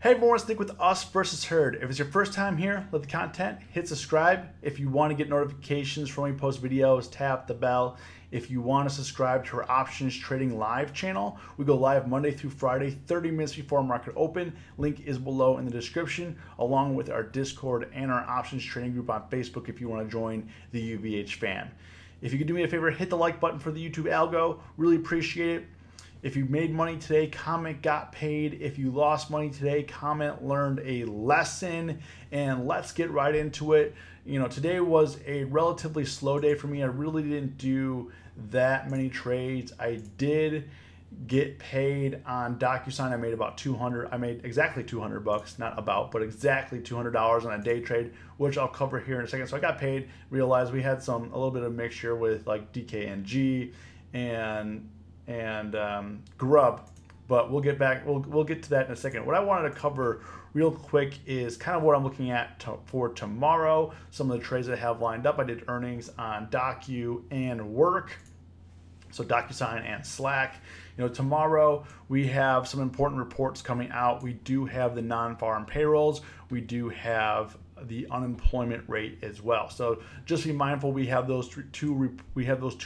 Hey everyone, stick with us versus herd. If it's your first time here, love the content, hit subscribe. If you want to get notifications from when we post videos, tap the bell. If you want to subscribe to our options trading live channel, we go live Monday through Friday, 30 minutes before market open. Link is below in the description, along with our Discord and our options trading group on Facebook if you want to join the UVH fam. If you could do me a favor, hit the like button for the YouTube algo. Really appreciate it. If you made money today, comment got paid. If you lost money today, comment learned a lesson. And let's get right into it. You know, today was a relatively slow day for me. I really didn't do that many trades. I did get paid on DocuSign. I made about 200. I made exactly 200 bucks, not about, but exactly $200 on a day trade, which I'll cover here in a second. So I got paid, realized we had a little bit of mixture with like DKNG and Grub, but we'll get to that in a second. What I wanted to cover real quick is kind of what I'm looking at for tomorrow. Some of the trades that I have lined up. I did earnings on Docu and Work, so DocuSign and Slack. You know, tomorrow we have some important reports coming out. We do have the non-farm payrolls. We do have the unemployment rate as well. So just be mindful. We have those two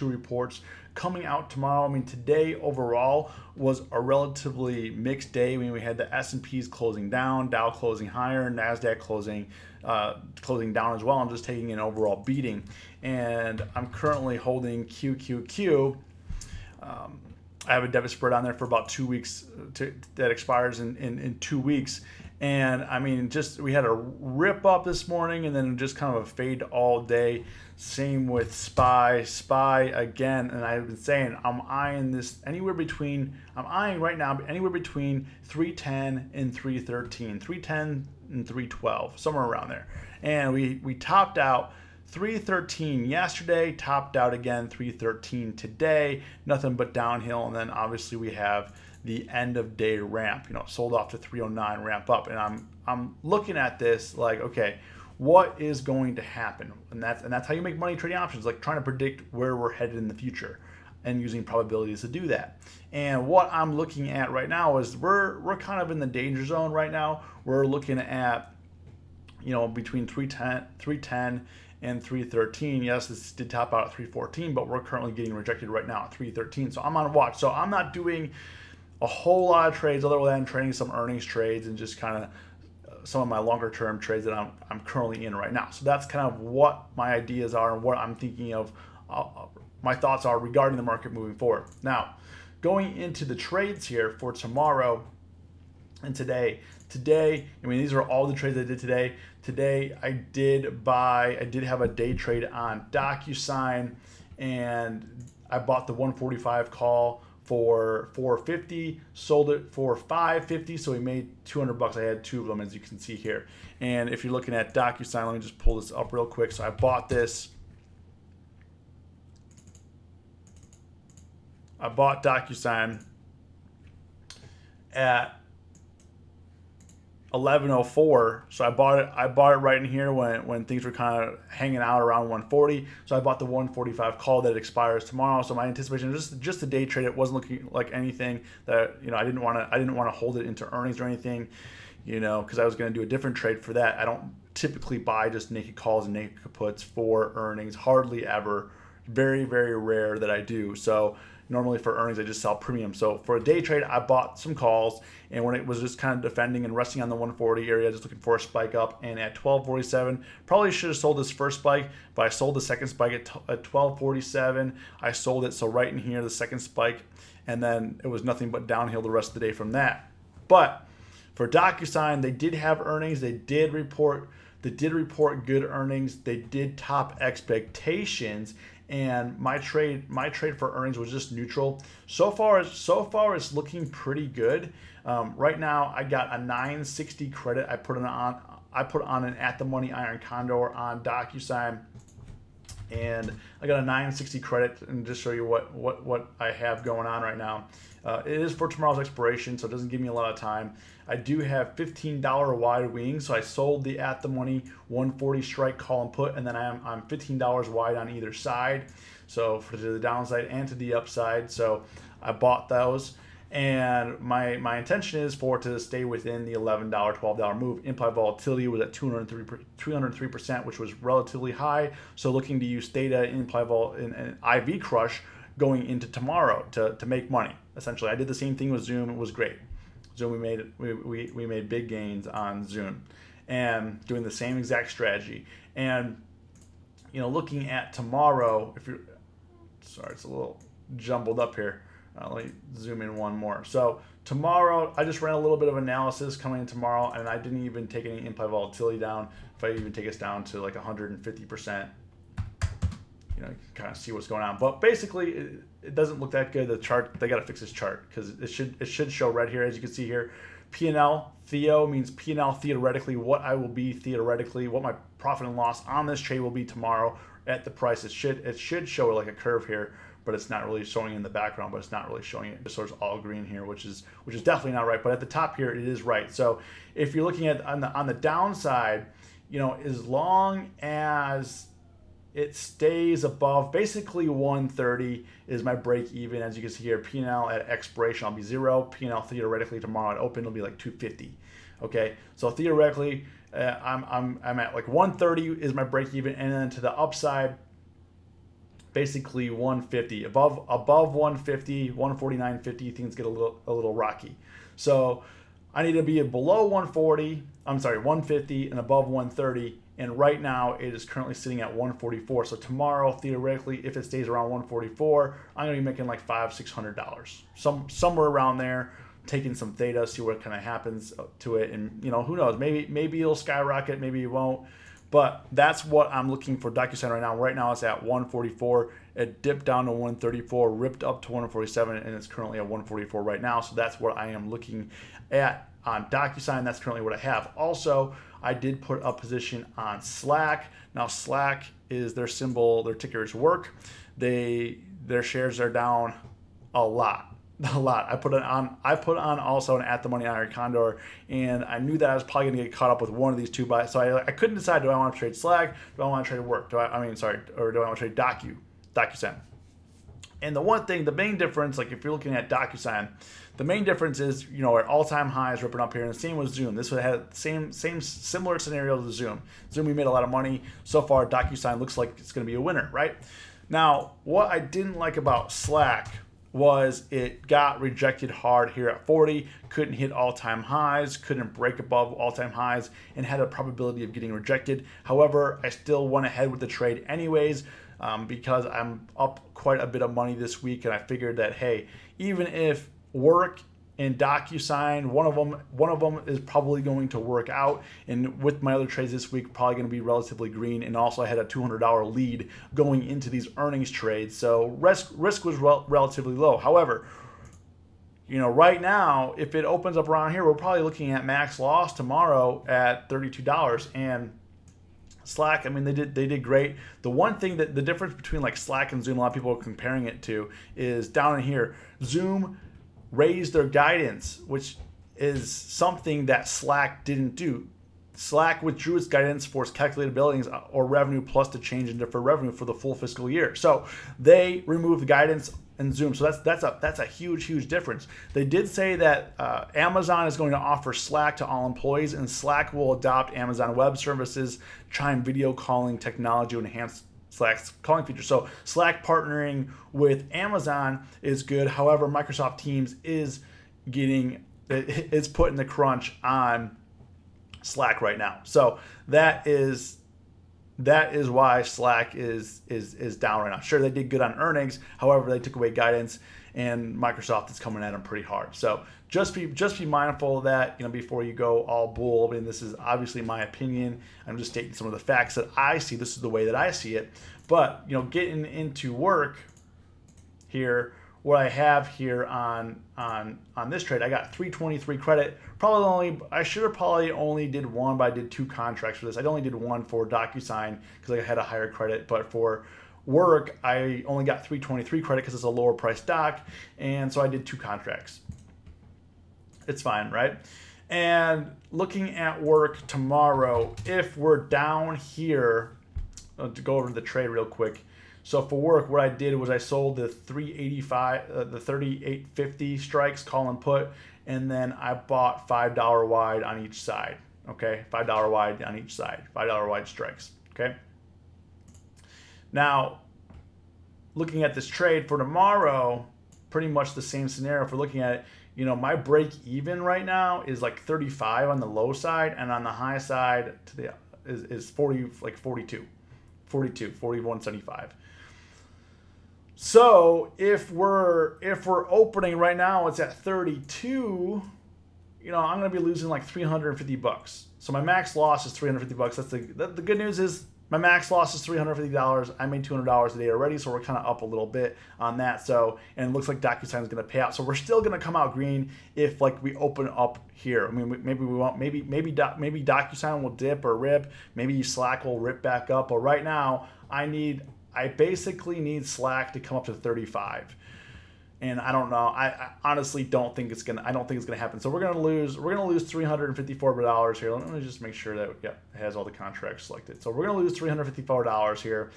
reports coming out tomorrow. I mean, today overall was a relatively mixed day. I mean, we had the S&Ps closing down, Dow closing higher, NASDAQ closing down as well. I'm just taking an overall beating, and I'm currently holding QQQ. I have a debit spread on there for about 2 weeks that expires in 2 weeks. And I mean, we had a rip up this morning and then just kind of a fade all day. Same with SPY again. And I've been saying I'm eyeing this I'm eyeing right now anywhere between 310 and 313, 310 and 312, somewhere around there. And we topped out 313 yesterday, topped out again 313 today, nothing but downhill. And then obviously we have the end of day ramp, you know, sold off to 309, ramp up. And I'm looking at this like, okay, what is going to happen? And that's how you make money trading options, like trying to predict where we're headed in the future and using probabilities to do that. And what I'm looking at right now is we're kind of in the danger zone right now. We're looking at, you know, between 310 and 313. Yes, this did top out at 314, but we're currently getting rejected right now at 313. So I'm on watch. So I'm not doing a whole lot of trades other than trading some earnings trades and just kind of some of my longer term trades that I'm currently in right now. So that's kind of what my ideas are and what I'm thinking of, my thoughts are regarding the market moving forward. Now, going into the trades here for tomorrow and today, I mean, these are all the trades I did today. Today I did have a day trade on DocuSign, and I bought the 145 call for $450, sold it for $550, so we made 200 bucks. I had two of them, as you can see here. And if you're looking at DocuSign, let me just pull this up real quick. So I bought this. I bought DocuSign at 1104, so I bought it right in here when things were kind of hanging out around 140. So I bought the 145 call that expires tomorrow. So my anticipation is just a day trade. It wasn't looking like anything that, you know, I didn't want to hold it into earnings or anything, you know, because I was going to do a different trade for that. I don't typically buy just naked calls and naked puts for earnings, hardly ever. Very, very rare that I do. So normally for earnings, I just sell premium. So for a day trade, I bought some calls, and when it was just kind of defending and resting on the 140 area, just looking for a spike up, and at 1247, probably should have sold this first spike, but I sold the second spike at 1247. I sold it, so right in here, the second spike, and then it was nothing but downhill the rest of the day from that. But for DocuSign, they did have earnings. They did report good earnings. They did top expectations. And my trade for earnings was just neutral. So far it's looking pretty good. Right now I got a 960 credit. I put on an at the money iron condor on DocuSign, and I got a 960 credit. And just show you what I have going on right now. It is for tomorrow's expiration, so it doesn't give me a lot of time. I do have $15 wide wings, so I sold the at the money 140 strike call and put, and then I'm $15 wide on either side, so for the downside and to the upside. So I bought those, And my intention is for it to stay within the $11, $12 move. Implied volatility was at 203%, which was relatively high. So looking to use theta, implied vol, and IV crush going into tomorrow to make money. Essentially, I did the same thing with Zoom. It was great. Zoom, we made big gains on Zoom, and doing the same exact strategy. And looking at tomorrow, if you're sorry, it's a little jumbled up here. Let me zoom in one more. So tomorrow, I just ran a little bit of analysis coming in tomorrow, and I didn't even take any implied volatility down. If I even take us down to like 150%, you can kind of see what's going on. But basically, it doesn't look that good. The chart, they got to fix this chart because it should show right here, as you can see here. P&L, Theo means P&L theoretically, what I will be theoretically, what my profit and loss on this trade will be tomorrow at the price. It should show like a curve here, but it's not really showing in the background, but it's not really showing it. So it's all green here, which is definitely not right. But at the top here, it is right. So if you're looking at on the downside, as long as it stays above basically 130 is my break even. As you can see here, P&L at expiration, I'll be 0. P&L theoretically tomorrow at open, it'll be like 250. Okay, so theoretically, I'm at like 130 is my break even, and then to the upside, basically 150. Above 150, 149.50, things get a little rocky. So I need to be below 150 and above 130. And right now it is currently sitting at 144. So tomorrow, theoretically, if it stays around 144, I'm gonna be making like $500-600, somewhere around there, taking some theta, see what kind of happens to it, and who knows? Maybe it'll skyrocket, maybe it won't. But that's what I'm looking for DocuSign right now. Right now it's at 144. It dipped down to 134, ripped up to 147, and it's currently at 144 right now. So that's what I am looking at on DocuSign. That's currently what I have. Also, I did put a position on Slack. Now Slack is their symbol, their ticker is WORK. Their shares are down a lot. I put on also an at the money Iron Condor, and I knew that I was probably gonna get caught up with one of these two buys. So I couldn't decide, do I want to trade Slack, do I want to trade WORK, or do I want to trade DocuSign? And the main difference, like if you're looking at DocuSign, the main difference is, at all-time highs ripping up here, and the same with Zoom. This would have similar scenario to Zoom. Zoom, we made a lot of money. So far, DocuSign looks like it's gonna be a winner, right? Now, what I didn't like about Slack was it got rejected hard here at 40, couldn't hit all-time highs, couldn't break above all-time highs, and had a probability of getting rejected. However, I still went ahead with the trade anyways, because I'm up quite a bit of money this week, and I figured that, hey, even if WORK and DocuSign, one of them is probably going to work out, and with my other trades this week, probably going to be relatively green. And also, I had a $200 lead going into these earnings trades, so risk was relatively low. However, right now, if it opens up around here, we're probably looking at max loss tomorrow at $32. And Slack, I mean, they did great. The one thing that the difference between like Slack and Zoom, a lot of people are comparing it to, is down in here. Zoom raised their guidance, which is something that Slack didn't do. Slack withdrew its guidance for its calculated billings or revenue plus the change in deferred revenue for the full fiscal year. So they removed the guidance in Zoom. So that's a huge difference. They did say that Amazon is going to offer Slack to all employees, and Slack will adopt Amazon Web Services Chime video calling technology to enhance Slack's calling feature. So Slack partnering with Amazon is good. However, Microsoft Teams is putting the crunch on Slack right now. So that is why Slack is down right now. Sure, they did good on earnings. However, they took away guidance, and Microsoft is coming at them pretty hard. So just be mindful of that, before you go all bull. I mean, this is obviously my opinion. I'm just stating some of the facts that I see. This is the way that I see it. But getting into WORK here, what I have here on this trade, I got 323 credit. I should have probably only did one, but I did 2 contracts for this. I only did one for DocuSign because I had a higher credit, but for WORK, I only got 323 credit because it's a lower price doc, and so I did 2 contracts. It's fine, right? And looking at WORK tomorrow, if we're down here, to go over the trade real quick. So for work, what I did was I sold the 385, the 3850 strikes, call and put, and then I bought $5 wide on each side. Okay, $5 wide on each side, $5 wide strikes. Okay. Now, looking at this trade for tomorrow, pretty much the same scenario. If we're looking at it, you know, my break even right now is like 35 on the low side, and on the high side to the is 40, like 42, 41.75. So if we're opening right now, it's at 32. You know, I'm gonna be losing like 350 bucks. So my max loss is 350 bucks. That's the good news is my max loss is $350. I made $200 a day already, so we're kind of up a little bit on that. So, and it looks like DocuSign is going to pay out. So we're still going to come out green if like we open up here. I mean, maybe we won't. Maybe DocuSign will dip or rip. Maybe Slack will rip back up. But right now, I basically need Slack to come up to 35. And I don't know. I honestly don't think it's gonna. I don't think it's gonna happen. So we're gonna lose. We're gonna lose $354 here. Let me just make sure that it has all the contracts selected. So we're gonna lose $354 here.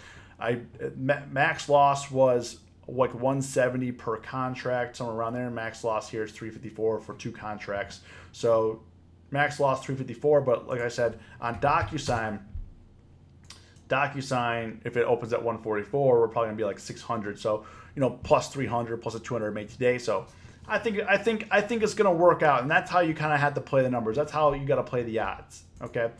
Max loss was like 170 per contract, somewhere around there. Max loss here is 354 for 2 contracts. So max loss 354. But like I said, on DocuSign, if it opens at 144, we're probably gonna be like 600. So, you know, plus 300 plus a 200 made today. So I think it's gonna work out, and that's how you kind of have to play the numbers. That's how you got to play the odds. Okay.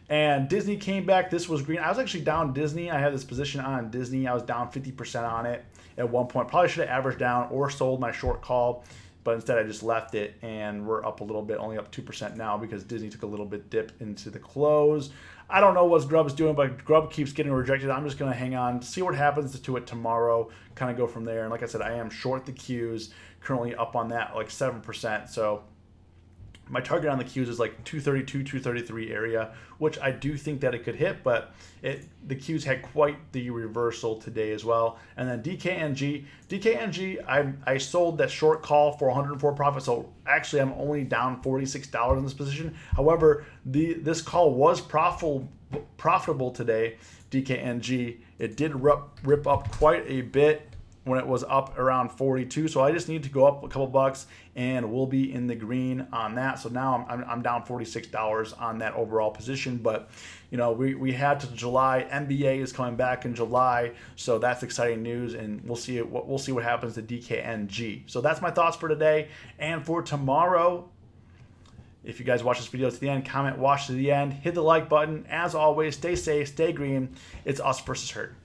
And Disney came back. This was green. I was actually down Disney. I had this position on Disney. I was down 50% on it at one point. Probably should have averaged down or sold my short call, but instead I just left it, and we're up a little bit, only up 2% now because Disney took a little bit dip into the close. I don't know what Grub's doing, but Grub keeps getting rejected. I'm just going to hang on, see what happens to it tomorrow, kind of go from there. And like I said, I am short the Qs, currently up on that like 7%. So my target on the Qs is like 232, 233 area, which I do think that it could hit, but the Qs had quite the reversal today as well. And then DKNG, I sold that short call for 104 profit. So actually I'm only down $46 in this position. However, this call was profitable today, DKNG. It did rip up quite a bit when it was up around 42. So I just need to go up a couple bucks and we'll be in the green on that. So now I'm down $46 on that overall position. But, you know, we had to July. NBA is coming back in July. So that's exciting news, and we'll see what happens to DKNG. So that's my thoughts for today and for tomorrow. If you guys watch this video to the end, comment, watch to the end, hit the like button. As always, stay safe, stay green. It's us versus herd.